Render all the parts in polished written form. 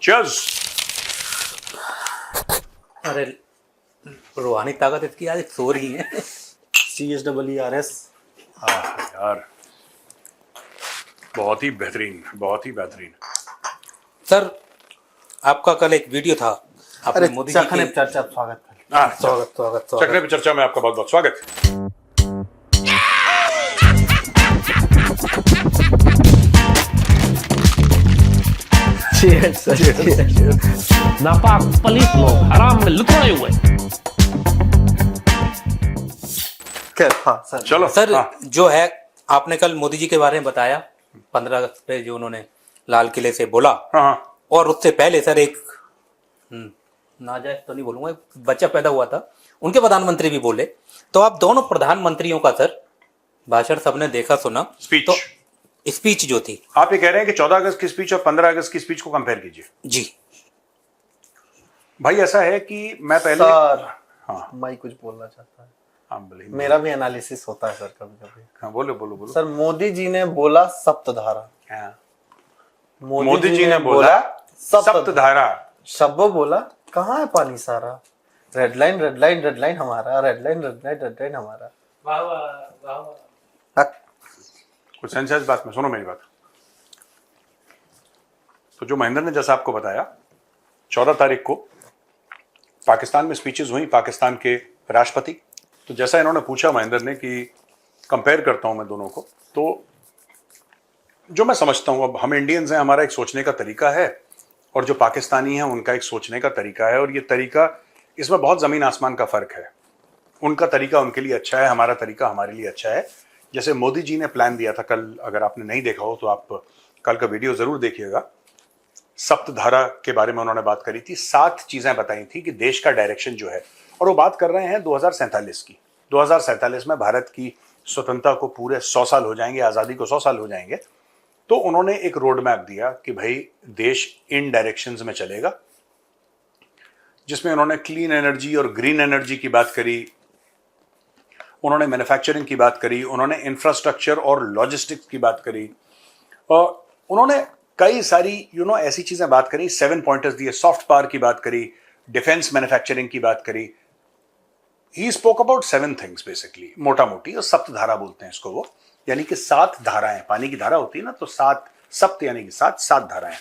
Cheers. अरे रूहानी ताकत इसकी आज सो रही है। CSEERS। हाँ यार, बहुत ही बेहतरीन, बहुत ही बेहतरीन। सर आपका कल एक वीडियो था, आपने अरे मोदी जी चखने के चर्चा स्वागत है। स्वागत स्वागत चखने स्वागत। पे चर्चा में आपका बहुत बहुत स्वागत। Cheers, sir, cheers। नापाक पलीत लोग हराम में लुथड़े हुए। खैर, हाँ सर। चलो सर हाँ। जो है आपने कल मोदी जी के बारे में बताया 15 अगस्त पे जो उन्होंने लाल किले से बोला, हाँ हाँ, और उससे पहले सर एक नाजायज तो नहीं बोलूंगा, एक बच्चा पैदा हुआ था, उनके प्रधानमंत्री भी बोले। तो आप दोनों प्रधानमंत्रियों का सर भाषण सबने देखा सुना, स्पीच। तो स्पीच जो थी, आप ये कह रहे हैं कि 14 अगस्त की स्पीच और 15 अगस्त की स्पीच को कंपेयर कीजिए। जी भाई ऐसा है कि मैं पहले सर, हाँ मैं कुछ बोलना चाहता हूँ। हाँ बोलिए। मेरा भी एनालिसिस होता है सर कभी कभी। हाँ बोलो बोलो बोलो। सर मोदी जी ने बोला सप्तधारा। हाँ। मोदी जी ने बोला सप्तधारा। शब्बो बोला कहाँ है पानी सारा। Red line red line red line हमारा, red line red line red line हमारा। वाह वाह वाह। कुछ सेंस है इस बात में, सुनो मेरी बात। तो जो महेंद्र ने जैसा आपको बताया, 14 तारीख को पाकिस्तान में स्पीचेस हुई पाकिस्तान के राष्ट्रपति। तो जैसा इन्होंने पूछा महेंद्र ने कि कंपेयर करता हूं मैं दोनों को, तो जो मैं समझता हूं, अब हम इंडियंस हैं, हमारा एक सोचने का तरीका है, और जो पाकिस्तानी हैं उनका एक सोचने का तरीका है, और ये तरीका, इसमें बहुत जमीन आसमान का फर्क है। उनका तरीका उनके लिए अच्छा है, हमारा तरीका हमारे लिए अच्छा है। जैसे मोदी जी ने प्लान दिया था कल, अगर आपने नहीं देखा हो तो आप कल का वीडियो जरूर देखिएगा। सप्तधारा के बारे में उन्होंने बात करी थी, 7 चीजें बताई थी कि देश का डायरेक्शन जो है, और वो बात कर रहे हैं 2047 की। 2047 में भारत की स्वतंत्रता को पूरे 100 साल हो जाएंगे, आजादी को 100 साल हो जाएंगे। तो उन्होंने एक रोड मैप दिया कि भाई देश इन डायरेक्शंस में चलेगा, जिसमें उन्होंने क्लीन एनर्जी और ग्रीन एनर्जी की बात करी, उन्होंने मैन्युफैक्चरिंग की बात करी, उन्होंने इंफ्रास्ट्रक्चर और लॉजिस्टिक्स की बात करी, और उन्होंने कई सारी ऐसी चीजें बात करी, 7 पॉइंटर्स दिए, सॉफ्ट पावर की बात करी, डिफेंस मैन्युफैक्चरिंग की बात करी। He spoke about 7 things basically, मोटा मोटी, और सप्तधारा बोलते हैं इसको वो, यानी कि 7 धाराएं। पानी की धारा होती है ना, तो 7 सप्त यानी कि 7 धाराएं।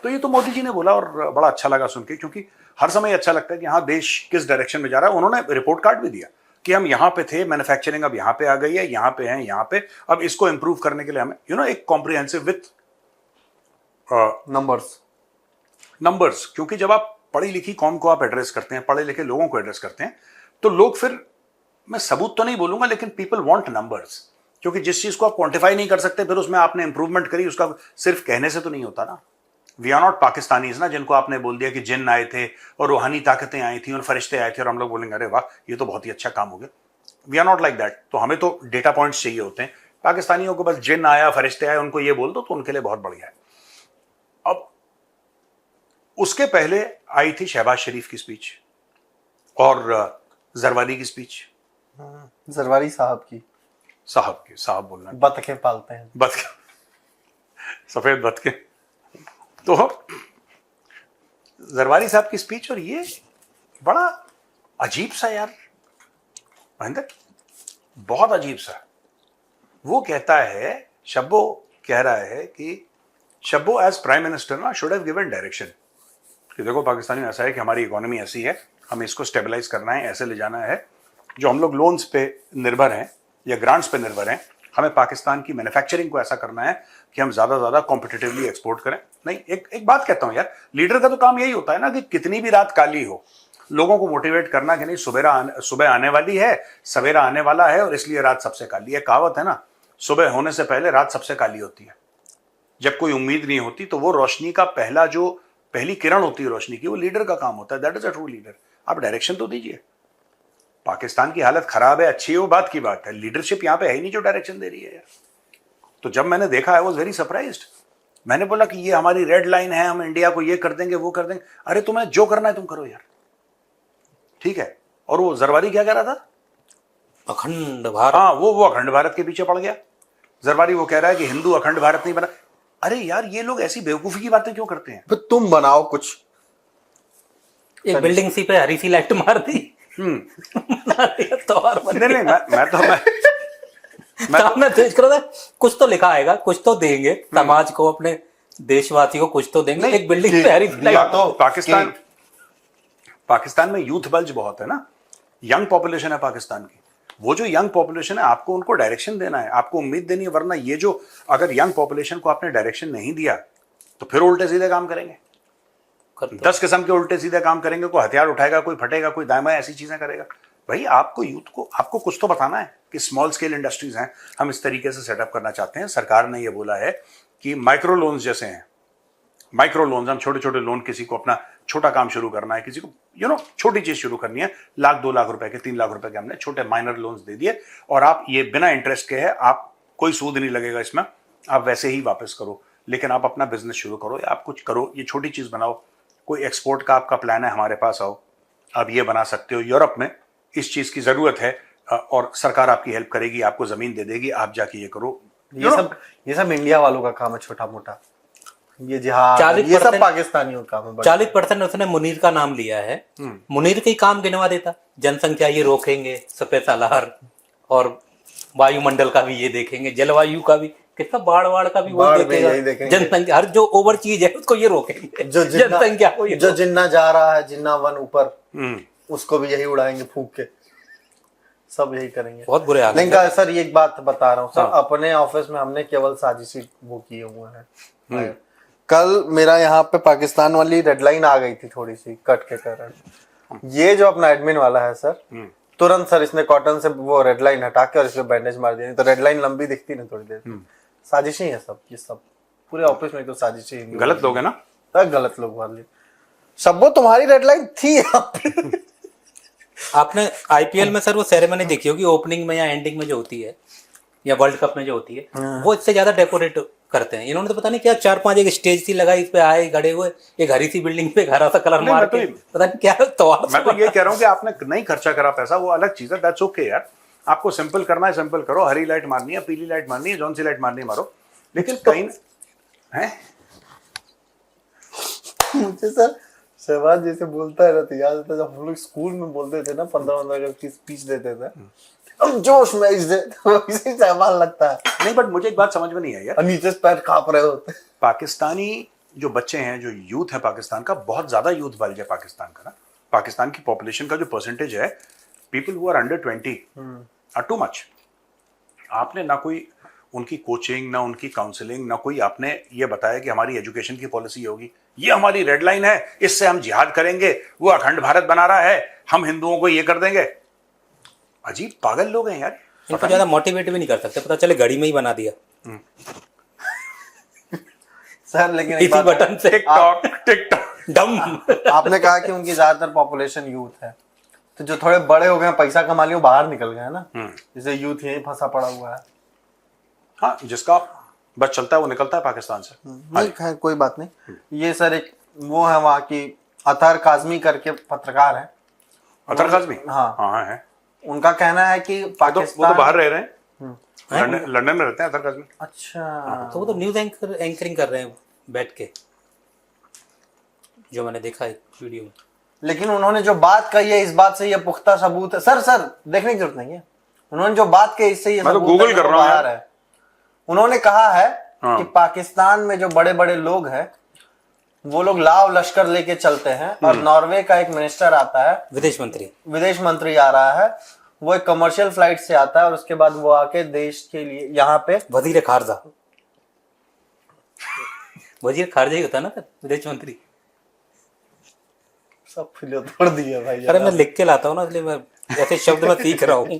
तो ये तो मोदी जी ने बोला, और बड़ा अच्छा लगा सुन के, क्योंकि हर समय अच्छा लगता है कि हाँ देश किस डायरेक्शन में जा रहा है। उन्होंने रिपोर्ट कार्ड भी दिया कि हम यहाँ पे थे, मैन्युफैक्चरिंग अब यहाँ पे आ गई है, यहाँ पे हैं, यहाँ पे, अब इसको इंप्रूव करने के लिए हमें एक कॉम्प्रिहेंसिव विथ नंबर्स। क्योंकि जब आप पढ़ी लिखी कौम को आप एड्रेस करते हैं, पढ़े लिखे लोगों को एड्रेस करते हैं, तो लोग फिर, मैं सबूत तो नहीं बोलूंगा, लेकिन पीपल वांट नंबर्स। क्योंकि जिस चीज को आप क्वांटिफाई नहीं कर सकते, फिर उसमें आपने इंप्रूवमेंट करी, उसका सिर्फ कहने से तो नहीं होता ना। वी आर नॉट पाकिस्तानीज ना, जिनको आपने बोल दिया कि जिन्न आए थे और रूहानी ताकतें आई थी और फरिश्ते आए थे, और हम लोग बोलेंगे अरे वाह ये तो बहुत ही अच्छा काम हो गया। We are not like that. तो हमें तो डेटा पॉइंट्स चाहिए होते हैं। पाकिस्तानियों को बस जिन्न आया, फरिश्ते आए, उनको ये बोल दो तो उनके लिए बहुत बढ़िया है। अब उसके पहले आई थी शहबाज शरीफ की स्पीच और जरवारी की स्पीच। जरवारी साहब की साहब बोलना, बतखें पालते हैं, सफेद बतखें। तो जरवारी साहब की स्पीच, और ये बड़ा अजीब सा यार महेंद्र, बहुत अजीब सा। वो कहता है, शब्बो कह रहा है कि शब्बो एज प्राइम मिनिस्टर ना शुड हैव गिवन डायरेक्शन कि देखो पाकिस्तानी ऐसा है कि हमारी इकोनॉमी ऐसी है, हमें इसको स्टेबलाइज करना है, ऐसे ले जाना है। जो हम लोग लोन्स पे निर्भर हैं या ग्रांट्स पे निर्भर हैं, हमें पाकिस्तान की मैन्युफैक्चरिंग को ऐसा करना है कि हम ज्यादा कॉम्पिटिटिवली एक्सपोर्ट करें। नहीं, एक बात कहता हूं यार, लीडर का तो काम यही होता है ना कि कितनी भी रात काली हो, लोगों को मोटिवेट करना कि नहीं, सुबह आने वाली है, सवेरा आने वाला है, और इसलिए रात सबसे काली है। कहावत है ना, सुबह होने से पहले रात सबसे काली होती है। जब कोई उम्मीद नहीं होती तो वो रोशनी का पहली किरण होती है रोशनी की, वो लीडर का काम होता है। That is a true leader. आप डायरेक्शन तो दीजिए। पाकिस्तान की हालत खराब है, अच्छी है, वो बात की बात है, लीडरशिप यहां पे है ही नहीं जो डायरेक्शन दे रही है यार। तो जब मैंने देखा, आई वाज वेरी सरप्राइज्ड। मैंने बोला कि ये हमारी रेड लाइन है, हम इंडिया को ये कर देंगे, वो कर देंगे। अरे तुम्हें जो करना है तुम करो यार, ठीक है। और वो जरवारी क्या कह रहा था, अखंड भारत। हाँ, वो अखंड भारत के पीछे पड़ गया। जरवारी वो कह रहा है कि हिंदू अखंड भारत नहीं बना। अरे यार ये लोग ऐसी बेवकूफी की बातें क्यों करते हैं? फिर तुम बनाओ कुछ। एक बिल्डिंग सी पे हरी सी लाइट मार दी, तो और नहीं नहीं मैं सामने देश कर रहा था, कुछ तो लिखा आएगा, कुछ तो देंगे समाज को, अपने देशवासियों को कुछ तो देंगे। एक बिल्डिंग पे हरी सी लाइट। तो पाकिस्तान में यूथ बल्ज बहुत है ना, यंग पॉपुलेशन है पाकिस्तान की। वो जो यंग पॉपुलेशन है, आपको उनको डायरेक्शन देना है, आपको उम्मीद देनी है, वरना ये जो अगर यंग पॉपुलेशन को आपने डायरेक्शन नहीं दिया तो फिर उल्टे सीधे काम करेंगे, 10 किस्म के उल्टे सीधे काम करेंगे। कोई हथियार उठाएगा, कोई फटेगा, कोई दाएं बाएं ऐसी चीजें करेगा। भाई आपको यूथ को आपको कुछ तो बताना है कि स्मॉल स्केल इंडस्ट्रीज हैं, हम इस तरीके से सेटअप करना चाहते हैं। सरकार ने यह बोला है कि माइक्रो लोन्स जैसे हैं, माइक्रो लोन्स, हम छोटे छोटे लोन, किसी को अपना छोटा काम शुरू करना है, किसी को छोटी चीज शुरू करनी है, 1 लाख 2 लाख रुपए के 3 लाख रुपए के हमने छोटे माइनर लोन्स दे दिए, और आप ये बिना इंटरेस्ट के है, आप कोई सूद नहीं लगेगा इसमें, आप वैसे ही वापस करो, लेकिन आप अपना बिजनेस शुरू करो या आप कुछ करो, ये छोटी चीज बनाओ। कोई एक्सपोर्ट का आपका प्लान है, हमारे पास आओ, आप ये बना सकते हो। यूरोप में इस चीज की जरूरत है और सरकार आपकी हेल्प करेगी, आपको जमीन दे देगी, आप जाके ये करो। ये सब इंडिया वालों का काम है, छोटा मोटा, ये जिहाद, ये सब पाकिस्तानियों का काम है। 40% उसने मुनीर का नाम लिया है, मुनीर के ही काम गिनवा देता। जनसंख्या ये रोकेंगे, सफेद सालार, और वायुमंडल का भी ये देखेंगे, जलवायु का भी, कितना बाढ़ का भी वो देखेगा, जनसंख्या, हर जो ओवर चीज है उसको ये रोकेंगे, जनसंख्या को जो जिन्ना जा रहा है, जिन्ना वन ऊपर, उसको भी यही उड़ाएंगे फूंक के, सब यही करेंगे। बहुत बुरे हाल। लेकिन सर ये एक बात बता रहा हूँ सर, अपने ऑफिस में हमने केवल साजिशी वो किए हुए हैं। कल मेरा यहाँ पे पाकिस्तान वाली रेडलाइन आ गई थी थोड़ी सी कट के कारण, ये जो अपना एडमिन वाला है सर, तुरंत सर इसने कॉटन से वो रेडलाइन हटा के और इसमें बैंडेज मार दिया, तो रेडलाइन लंबी दिखती ना थोड़ी देर। साजिशी है सब, ये सब पूरे ऑफिस में तो साजिशी। गलत लोग है ना, गलत लोग वाले सब। वो तुम्हारी रेडलाइन थी यहाँ पे। आपने आईपीएल में सर वो सेरेमनी देखी होगी, ओपनिंग में या एंडिंग में जो होती है, या वर्ल्ड कप में जो होती है, वो इससे ज्यादा डेकोरेट करते हैं। इन्होंने तो पता नहीं क्या 4-5 एक स्टेज सी लगाई, इस पे आए गड़े हुए, एक हरी सी बिल्डिंग पे हरा सा कलर मार के, पता नहीं क्या। तो मैं तो ये कह रहा हूँ कि आपने नहीं खर्चा करा पैसा, वो अलग चीज है, दैट्स ओके यार। आपको सिंपल करना है, सिंपल करो, हरी लाइट मारनी है, पीली लाइट मारनी है, जौन सी लाइट मारनी है मारो, लेकिन कहीं है। मुझे सर शहबाज जैसे बोलता है ना, तो याद आता है जब हम लोग स्कूल में बोलते थे ना, 15-15 अगस्त की स्पीच देते थे, अब जोश में इसे सहवाल लगता है। नहीं, बट मुझे एक बात समझ में नहीं आई यार, नीचे से पैर कांप रहे होते। पाकिस्तानी जो बच्चे हैं, जो यूथ है पाकिस्तान का, बहुत ज्यादा यूथ बल्ज है पाकिस्तान का ना। पाकिस्तान की पॉपुलेशन का जो परसेंटेज है, people who are under 20 are too much. आपने ना कोई उनकी कोचिंग, ना उनकी काउंसलिंग, ना कोई आपने ये बताया कि हमारी एजुकेशन की पॉलिसी होगी, ये हमारी रेड लाइन है, इससे हम जिहाद करेंगे, वो अखंड भारत बना रहा है, हम हिंदुओं को ये कर देंगे। अजीब पागल लोग हैं यार। इनको ज्यादा मोटिवेट भी नहीं कर सकते, पता चले घड़ी में ही बना दिया सर। लेकिन इसी बटन से टिकटॉक डम। आपने कहा कि उनकी ज्यादातर पॉपुलेशन यूथ है, तो जो थोड़े बड़े हो गए, पैसा कमा लिए, बाहर निकल गए ना, जैसे यूथ यही फंसा पड़ा हुआ है। हाँ, जिसका बस चलता है वो निकलता है पाकिस्तान से। नहीं खैर कोई बात नहीं। ये सर एक वो है वहाँ की, अतहर काजमी करके पत्रकार है। अतहर काजमी? हाँ हाँ है। उनका कहना है कि पाकिस्तान, वो तो बाहर रह रहे हैं, लंदन में रहते हैं अतहर काजमी। अच्छा, तो वो तो न्यूज एंकरिंग कर रहे हैं बैठ के, जो मैंने देखा है वीडियो में। लेकिन उन्होंने जो बात कही है, इस बात से ये पुख्ता सबूत है सर देखने की जरूरत नहीं है। उन्होंने जो बात कही, इससे ये मैं तो गूगल कर रहा हूँ यार। उन्होंने कहा है कि पाकिस्तान में जो बड़े बड़े लोग हैं, वो लोग लाव लश्कर लेके चलते हैं, और नॉर्वे का एक मिनिस्टर आता है, विदेश मंत्री आ रहा है, वो एक कमर्शियल फ्लाइट से आता है, और उसके बाद वो आके देश के लिए यहाँ पे वजीर खारजा ही होता है ना विदेश मंत्री। सब फिलो तोड़ दिए भाई। अरे मैं लिख के लाता हूँ ना, इसलिए मैं ऐसे शब्द में सीख रहा हूँ।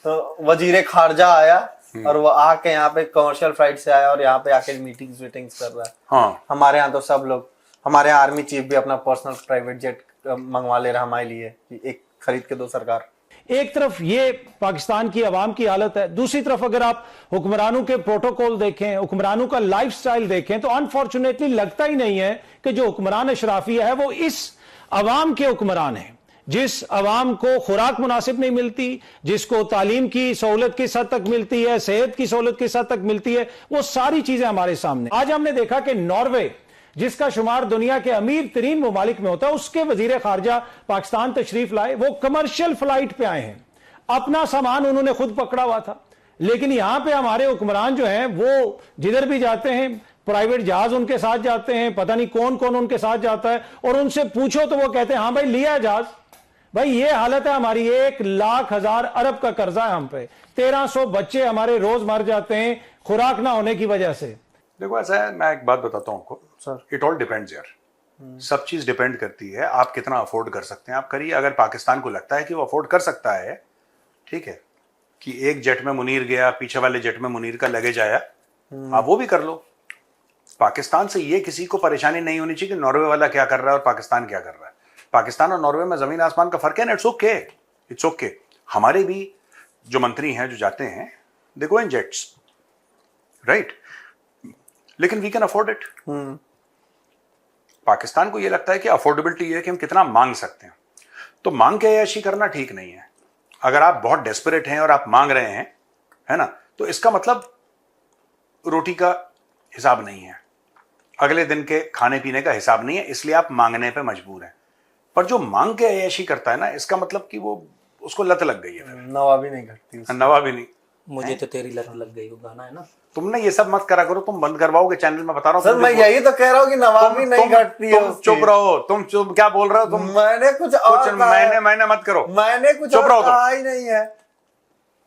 तो वजीर खारजा आया, और वो आके यहाँ पे कमर्शियल फ्लाइट से आया, और यहाँ पे आके मीटिंग्स कर रहा है। हाँ। हमारे यहाँ तो सब लोग, हमारे यहाँ आर्मी चीफ भी अपना पर्सनल प्राइवेट जेट मंगवा ले रहा हमारे लिए, एक खरीद के दो सरकार। एक तरफ ये पाकिस्तान की आवाम की हालत है, दूसरी तरफ अगर आप हुक्मरानों के प्रोटोकॉल देखें, हुक्मरानों का लाइफस्टाइल देखें, तो अनफॉर्चुनेटली लगता ही नहीं है कि जो हुक्मरान अशराफिया है वो इस आवाम के हुक्मरान हैं। जिस आवाम को खुराक मुनासिब नहीं मिलती, जिसको तालीम की सहूलत किस हद तक मिलती है, सेहत की सहूलत किस हद तक मिलती है, वो सारी चीजें हमारे सामने। आज हमने देखा कि नॉर्वे, जिसका शुमार दुनिया के अमीर तरीन ममालिक में होता है, उसके वजीर खारजा पाकिस्तान तशरीफ लाए। वो कमर्शियल फ्लाइट पे आए हैं, अपना सामान उन्होंने खुद पकड़ा हुआ था। लेकिन यहां पे हमारे हुक्मरान जो हैं वो जिधर भी जाते हैं, प्राइवेट जहाज उनके साथ जाते हैं, पता नहीं कौन कौन उनके साथ जाता है, और उनसे पूछो तो वो कहते हैं हाँ भाई लिया जहाज। भाई ये हालत है हमारी, 1,00,000 अरब का कर्जा है हम पे, 1300 बच्चे हमारे रोज मर जाते हैं खुराक ना होने की वजह से। देखो ऐसा है, मैं एक बात बताता हूँ आपको सर, इट ऑल डिपेंड्स यार, सब चीज डिपेंड करती है आप कितना अफोर्ड कर सकते हैं, आप करिए। अगर पाकिस्तान को लगता है कि वो अफोर्ड कर सकता है, ठीक है, कि एक जेट में मुनीर गया, पीछे वाले जेट में मुनीर का लगेज आया, आप वो भी कर लो। पाकिस्तान से ये किसी को परेशानी नहीं होनी चाहिए कि नॉर्वे वाला क्या कर रहा है और पाकिस्तान क्या कर रहा है। पाकिस्तान और नॉर्वे में जमीन आसमान का फर्क है ना, इट्स ओके, इट्स ओके। हमारे भी जो मंत्री हैं जो जाते हैं, they go in jets, right, लेकिन we can afford it. Pakistan को ये लगता है कि अफोर्डेबिलिटी ये है कि हम कितना मांग सकते हैं, तो मांग के ऐशी करना ठीक नहीं है। अगर आप बहुत डेस्परेट हैं और आप मांग रहे हैं, है ना, तो इसका मतलब रोटी का हिसाब नहीं है, अगले दिन के खाने पीने का हिसाब नहीं है, इसलिए आप मांगने पे मजबूर हैं। पर जो मांग के ऐशी करता है ना, इसका मतलब कि वो उसको लत लग गई है, फिर नवाबी नहीं घटती, नवाबी नहीं। मुझे तो तेरी लत लग गई, वो गाना है ना। तुमने ये सब मत करा करो, तुम बंद करवाओगे चैनल में, बता रहा हूँ सर। मैं यही तो कह रहा हूँ कि नवाबी नहीं घटती है। तुम चुप रहो, तुम चुप, क्या बोल रहे हो तुम? मैंने कुछ और मैंने मत करो, मैंने कुछ चुप और रहो कहा ही नहीं है।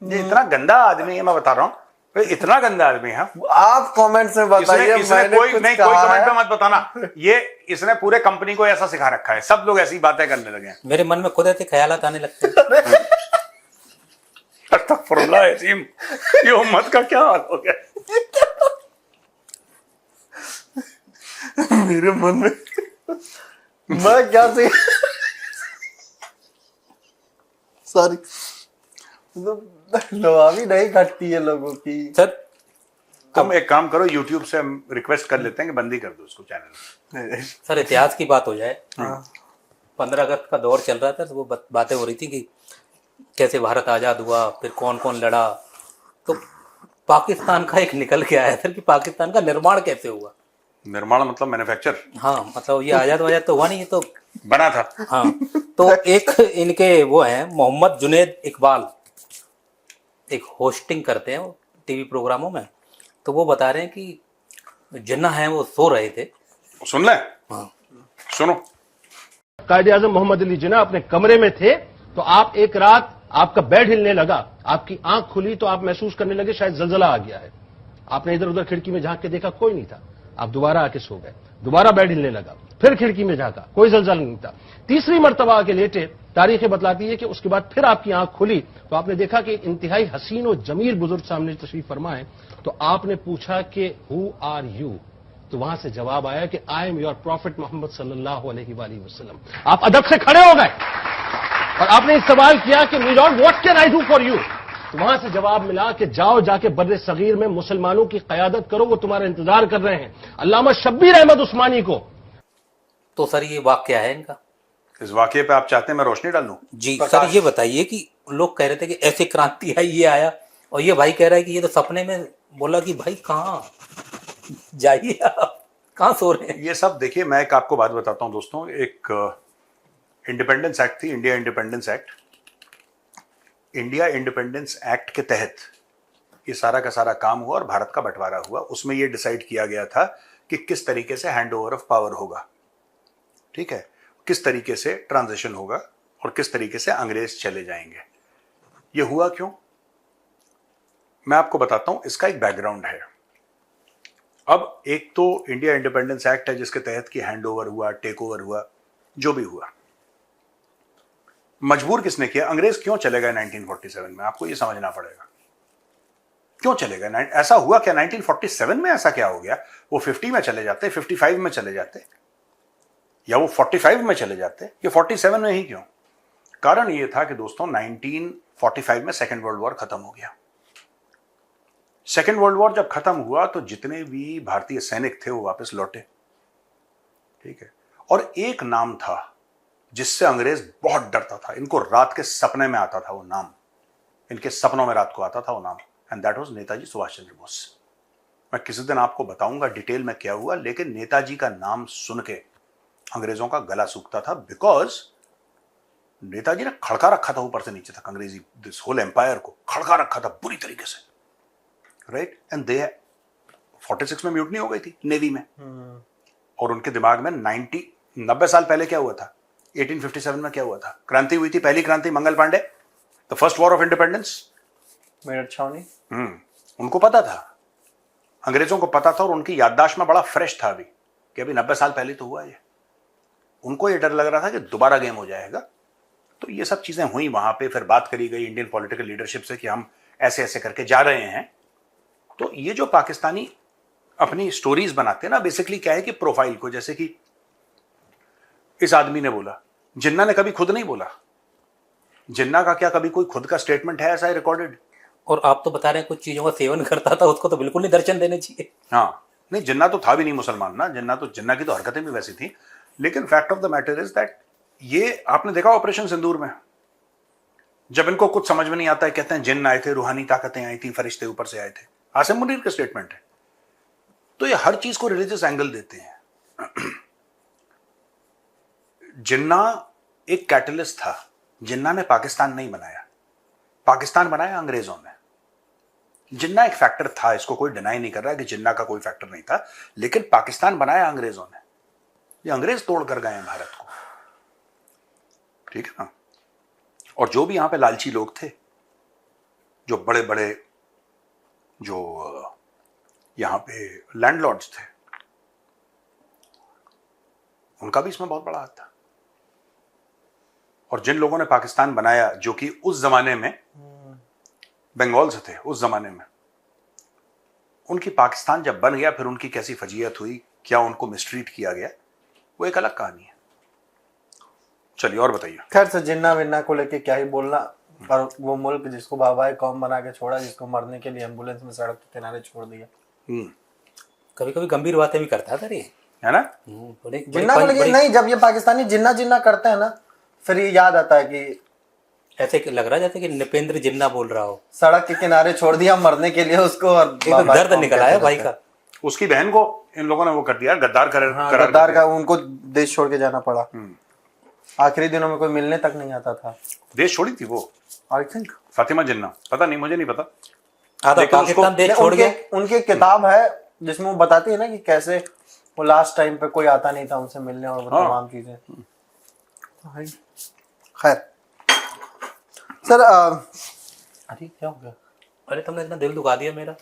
ये इतना गंदा आदमी है, मैं बता रहा हूँ, इतना गंदा आदमी है। आप कमेंट्स में बताइए, मैंने कोई कुछ नहीं, कोई कहा कमेंट है? पे मत बताना। ये इसने पूरे कंपनी को ऐसा सिखा रखा है, सब लोग ऐसी बातें करने लगे हैं। मेरे मन में खुद ऐसे ख्यालात आने लगते हैं। अस्तगफुरुल्लाह अज़ीम, ये उम्मत का क्या हाल हो गया। मेरे मन में मैं क्या से सॉरी, नवाबी नहीं घटती है लोगों की। सर तुम एक काम करो, यूट्यूब से हम रिक्वेस्ट कर लेते हैं कि बंदी कर दो उसको चैनल। सर इतिहास की बात हो जाए, 15 अगस्त का दौर चल रहा था, तो वो बातें हो रही थी कि कैसे भारत आज़ाद हुआ, फिर कौन कौन लड़ा, तो पाकिस्तान का एक निकल के आया सर कि पाकिस्तान का निर्माण कैसे हुआ। निर्माण मतलब मैन्युफैक्चर? हाँ, मतलब ये आज़ाद तो हुआ नहीं, ये तो बना था। हाँ, तो एक इनके वो हैं मोहम्मद जुनैद इकबाल, एक होस्टिंग करते हैं वो टीवी प्रोग्रामों में, तो वो बता रहे हैं कि जिन्ना है वो सो रहे थे। सुन ले, हाँ, सुनो। कायदे-आज़म मोहम्मद अली जिन्ना अपने कमरे में थे, तो आप एक रात आपका बेड हिलने लगा, आपकी आंख खुली तो आप महसूस करने लगे शायद जलजला आ गया है। आपने इधर उधर खिड़की में झांक के देखा, कोई नहीं था। आप दोबारा आके सो गए, दोबारा बेड हिलने लगा, फिर खिड़की में झांका, कोई जलजला नहीं था। तीसरी मर्तबा आके लेटे, तारीखें बतलाती है कि उसके बाद फिर आपकी आंख खुली तो आपने देखा कि इंतहाई हसीन और जमील बुजुर्ग सामने तशरीफ फरमा है। तो आपने पूछा कि हु आर यू, तो वहां से जवाब आया कि I am your prophet Muhammad सल्लल्लाहु अलैहि वसल्लम। आप अदब से खड़े हो गए और आपने एक सवाल किया कि Miran what can I do for you, तो वहां से जवाब मिला कि जाओ जाके बर्रे सगीर में मुसलमानों की कयादत करो, वो तुम्हारा इंतजार कर रहे हैं। अल्लामा शब्बीर अहमद उस्मानी को। तो सर ये वाकया है इनका। इस वाकये पे आप चाहते हैं मैं रोशनी डाल दूं? जी सर, ये बताइए कि लोग कह रहे थे कि ऐसे क्रांति आई, ये आया, और ये भाई कह रहा है कि ये तो सपने में बोला कि भाई कहाँ जाइए आप, कहाँ सो रहे हैं। ये सब देखिए, मैं एक आपको बात बताता हूं दोस्तों। एक इंडिपेंडेंस एक्ट थी, India independence act. India independence act के तहत ये सारा का सारा काम हुआ और भारत का बंटवारा हुआ। उसमें ये डिसाइड किया गया था कि किस तरीके से हैंड ओवर ऑफ पावर होगा, ठीक है, किस तरीके से ट्रांजिशन होगा और किस तरीके से अंग्रेज चले जाएंगे। ये हुआ क्यों, मैं आपको बताता हूं। इसका एक बैकग्राउंड है। अब एक तो इंडिया इंडिपेंडेंस एक्ट है जिसके तहत कि हैंड ओवर हुआ, टेक ओवर हुआ, जो भी हुआ। मजबूर किसने किया? अंग्रेज क्यों चले गए 1947 में, आपको ये समझना पड़ेगा। क्यों चले गए? ऐसा हुआ क्या 1947 में? ऐसा क्या हो गया? वो 50 में चले जाते, 55 में चले जाते, या वो 45 में चले जाते, ये 47 में ही क्यों? कारण ये था कि दोस्तों 1945 में सेकेंड वर्ल्ड वॉर खत्म हो गया। सेकेंड वर्ल्ड वॉर जब खत्म हुआ तो जितने भी भारतीय सैनिक थे वो वापस लौटे, ठीक है। और एक नाम था जिससे अंग्रेज बहुत डरता था। इनको रात के सपने में आता था वो नाम, इनके सपनों में रात को आता था वो नाम, and that was Netaji Subhash Chandra Bose. मैं किसी दिन आपको बताऊंगा डिटेल में क्या हुआ, लेकिन नेताजी का नाम सुन के अंग्रेजों का गला सूखता था, बिकॉज नेताजी ने खड़का रखा था ऊपर से नीचे तक अंग्रेजी दिस होल एम्पायर को खड़का रखा था बुरी तरीके से, राइट। एंड दे 46 में म्यूटनी हो गई थी नेवी में, और उनके दिमाग में 90 साल पहले क्या हुआ था, 1857 में क्या हुआ था, क्रांति हुई थी, पहली क्रांति, Mangal Pandey, the first war of independence, Meerut छावनी। उनको पता था, अंग्रेजों को पता था, और उनकी याददाश्त में बड़ा फ्रेश था अभी कि अभी 90 साल पहले तो हुआ ये। उनको ये डर लग रहा था कि दोबारा गेम हो जाएगा। तो ये सब चीजें हुई वहां पे, फिर बात करी गई इंडियन पॉलिटिकल लीडरशिप से कि हम ऐसे ऐसे करके जा रहे हैं। तो ये जो पाकिस्तानी अपनी स्टोरीज बनाते हैं ना, बेसिकली क्या है कि प्रोफाइल को, जैसे कि इस आदमी ने बोला, जिन्ना ने कभी खुद नहीं बोला, जिन्ना का क्या कभी कोई खुद का स्टेटमेंट है ऐसा रिकॉर्डेड? और आप तो बता रहे हैं कुछ चीजों का सेवन करता था, उसको तो बिल्कुल नहीं दर्शन देने चाहिए। हाँ, नहीं, जिन्ना तो था भी नहीं मुसलमान ना, जिन्ना की तो हरकतें भी वैसी थी। लेकिन fact of the matter is that ये आपने देखा ऑपरेशन सिंदूर में, जब इनको कुछ समझ में नहीं आता है, कहते हैं जिन्न आए थे, रूहानी ताकतें आई थी, फरिश्ते ऊपर से आए थे। आसिम मुनीर का स्टेटमेंट है। तो ये हर चीज को रिलीजियस एंगल देते हैं। जिन्ना एक कैटलिस्ट था। जिन्ना ने पाकिस्तान नहीं बनाया, पाकिस्तान बनाया अंग्रेजों ने। जिन्ना एक फैक्टर था, इसको कोई डिनाई नहीं कर रहा है कि जिन्ना का कोई फैक्टर नहीं था, लेकिन पाकिस्तान बनाया अंग्रेजों ने। ये अंग्रेज तोड़ कर गए हैं भारत को, ठीक है ना। और जो भी यहां पे लालची लोग थे, जो बड़े बड़े जो यहां पे लैंडलॉर्ड्स थे, उनका भी इसमें बहुत बड़ा हाथ था। और जिन लोगों ने पाकिस्तान बनाया, जो कि उस जमाने में बंगाल से थे, उस जमाने में उनकी पाकिस्तान जब बन गया, फिर उनकी कैसी फजीयत हुई, क्या उनको मिसट्रीट किया गया, वो एक अलग कहानी है। चलिए और बताइए। खैर से जिन्ना विन्ना को लेके क्या ही बोलना, पर वो मुल्क जिसको बाबाए कौम बना के छोड़ा, जिसको मरने के लिए एम्बुलेंस में सड़क के किनारे छोड़ दिया। कभी कभी गंभीर बातें भी करता था, है ना। जिन्ना को लेके नहीं, जब ये पाकिस्तानी जिन्ना जिन्ना करते हैं ना, फिर ये याद आता है कि ऐसे लग रहा जैसे कि नृपेंद्र जिन्ना बोल रहा हो। सड़क के किनारे छोड़ दिया मरने के लिए उसको, और दर्द निकल आया भाई का। उसकी बहन को इन लोगों ने वो कर दिया, गद्दार करार गद्दार का, उनको देश छोड़ के जाना पड़ा। आखिरी दिनों में कोई मिलने तक नहीं आता था। देश छोड़ी थी वो, आई थिंक फातिमा जिन्ना, पता नहीं, मुझे नहीं पता। आधा पाकिस्तान देश छोड़ गया। उनकी किताब है जिसमें वो बताती है ना कि कैसे वो लास्ट टाइम पे कोई आता नहीं था उनसे मिलने, और वो तमाम चीजें। खैर सर, अरे क्या हो गया? अरे तुमने इतना दिल दुखा दिया मेरा।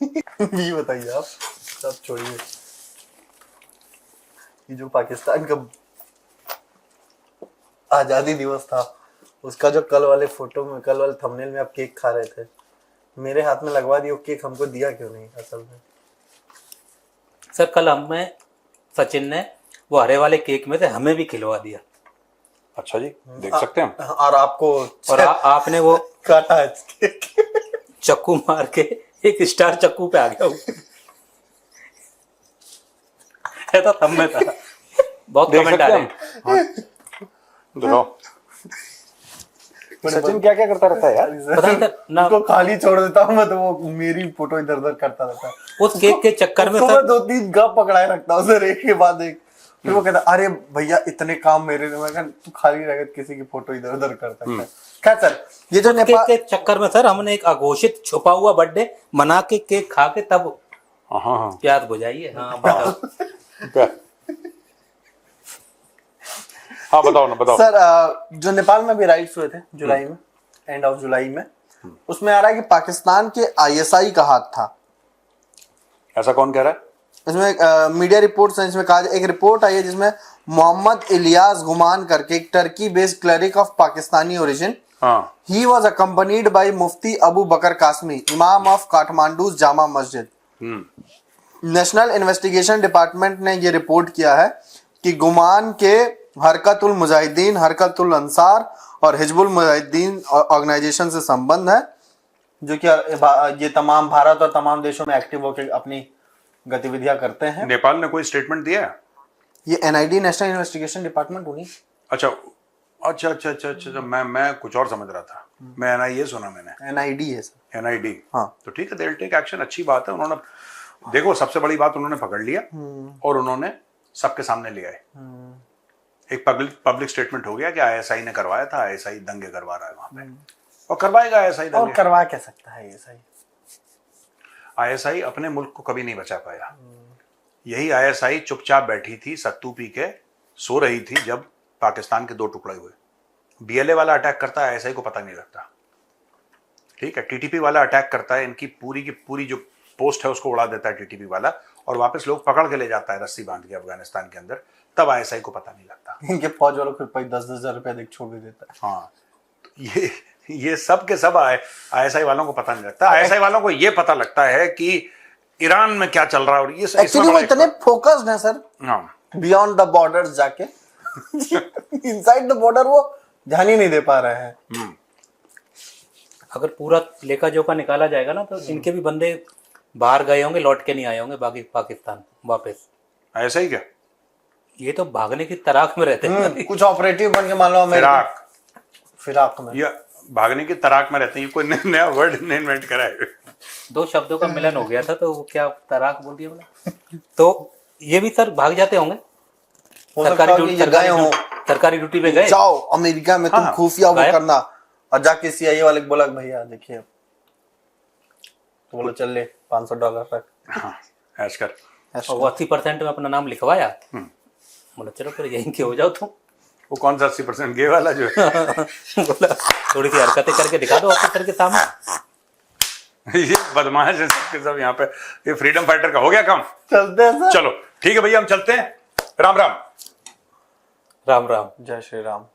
ये बताइए आप, सब छोड़िए। ये जो पाकिस्तान का आजादी दिवस था, उसका जो कल वाले फोटो में, कल वाले थंबनेल में आप केक खा रहे थे, मेरे हाथ में लगवा दिया, केक हमको दिया क्यों नहीं असल में? सर कल हमें सचिन ने वो हरे वाले केक में से हमें भी खिलवा दिया। अच्छा जी, देख सकते हैं। और आपको, और आपने वो काटा है केक। चक्कू मार के एक स्टार चक्कू पे आ गया वो। ऐसा तब में था। बहुत देख कमेंट सकते आ हैं रहे हैं। हम। देखो सचिन क्या क्या करता रहता है यार। पता नहीं था ना, उसको खाली छोड़ देता हूँ मैं, तो वो मेरी फोटो इधर उधर करता रहता है। उस केक के चक्कर में उसको सर मैं 2-3 गप पकड़ाए रखता हूँ सर, एक के बाद एक। फिर वो कहता अरे भैया इतने काम मेरे ने, मैं तू खाली रह किसी की फोटो इधर उधर करता है। खैर सर, ये जो केक नेपाल के चक्कर में सर हमने एक अघोषित छुपा हुआ बर्थडे मना के केक खा के तब हाँ याद बुझाइए। हाँ बताओ। हाँ बताओ ना, बताओ सर। जो नेपाल में भी राइट्स हुए थे जुलाई में, एंड ऑफ जुलाई में, उसमें आ रहा है कि पाकिस्तान के आईएसआई का हाथ था। ऐसा कौन कह रहा है? इसमें मीडिया रिपोर्ट्स हैं, इसमें कहा, एक रिपोर्ट आई है जिसमें मोहम्मद इलियास गुमान करके एक Turkey based cleric of Pakistani origin, he was accompanied by Mufti Abu Bakar Qasmi, imam of Kathmandu Jama Masjid. National investigation department ने यह रिपोर्ट किया है कि गुमान के हरकतुल मुजाहिदीन, हरकतुल अंसार और हिजबुल मुजाहिदीन ऑर्गेनाइजेशन से संबंध है, जो कि ये तमाम भारत और तमाम देशों में एक्टिव होकर अपनी गतिविधियां करते हैं। नेपाल ने कोई स्टेटमेंट दिया है? ये एनआईडी, नेशनल इन्वेस्टिगेशन डिपार्टमेंट उन्हीं। अच्छा, अच्छा अच्छा अच्छा अच्छा, मैं कुछ और समझ रहा था, मैं NIA सुना मैंने, एनआईडी है सर। NID। हाँ। तो ठीक है, दे विल टेक एक्शन, अच्छी बात है। उन्होंने देखो, सबसे बड़ी बात उन्होंने पकड़ लिया और उन्होंने सबके सामने ले आए। एक पब्लिक स्टेटमेंट हो गया कि ISI ने करवाया था, ISI दंगे करवा रहा है वहां पे, और करवाएगा ISI और दंगे। करवा क्या सकता है ये सही? ISI अपने मुल्क को कभी नहीं बचा पाया। यही ISI चुपचाप बैठी थी, सत्तू पी के सो रही थी जब पाकिस्तान के 2 टुकड़े हुए। BLA वाला अटैक करता है, ISI को पता नहीं लगता। ठीक है, TTP वाला अटैक करता है, इनकी पूरी की पूरी जो पोस्ट है उसको उड़ा देता है TTP वाला, और वापस लोग पकड़ के ले जाता है रस्सी बांध के अफगानिस्तान के अंदर, तब ISI को पता नहीं लगता। इनके फौज वालों को 10-10 हजार रुपया देख छोड़ भी देता है। हाँ, तो ये सब के सब ISI वालों को पता नहीं लगता। ISI वालों को ये पता लगता है कि ईरान में क्या चल रहा है, और ये एक्चुअली वो इतने फोकस्ड है सर, हाँ, बियॉन्ड द बॉर्डर्स जाके इनसाइड द बॉर्डर वो ध्यान ही नहीं दे पा रहे हैं। अगर पूरा लेखा जोखा निकाला जाएगा ना, तो इनके भी बंदे बाहर गए होंगे, लौट के नहीं आए होंगे बाकी पाकिस्तान वापस। ऐसा ही क्या? ये तो भागने की तराक में रहते हैं। कुछ ऑपरेटिव बन के मान लो फिराक में, या भागने की तराक में रहते हैं। ये कोई नया वर्ड इन्वेंट करा है? 2 शब्दों का मिलन हो गया था, तो वो क्या तराक बोल दिया बोला। तो ये भी सर भाग जाते होंगे, हो सकता है कि ये गए हो, सरकारी ड्यूटी पे गए। जाओ अमेरिका में तुम हाँ, खुफिया वो गायब। करना, और जाके CIA वाले को बोला कि भैया देखिए, तो बोलो चल ले $500 तक। हाँ, ऐश कर। और वो 80% में अपना नाम लिखवाया। बोला चलो फिर यहीं के हो जाओ तुम। वो कौन सा 80% गे वाला जो है? बोला थोड़ी सी हरकतें करके दिखा दो ऑफिसर के सामने। ये बदमाश है सबके सब यहाँ पे। ये फ्रीडम फाइटर का हो गया काम। चलते हैं सर। चलो ठीक है भैया, हम चलते हैं। राम राम। राम राम। जय श्री राम।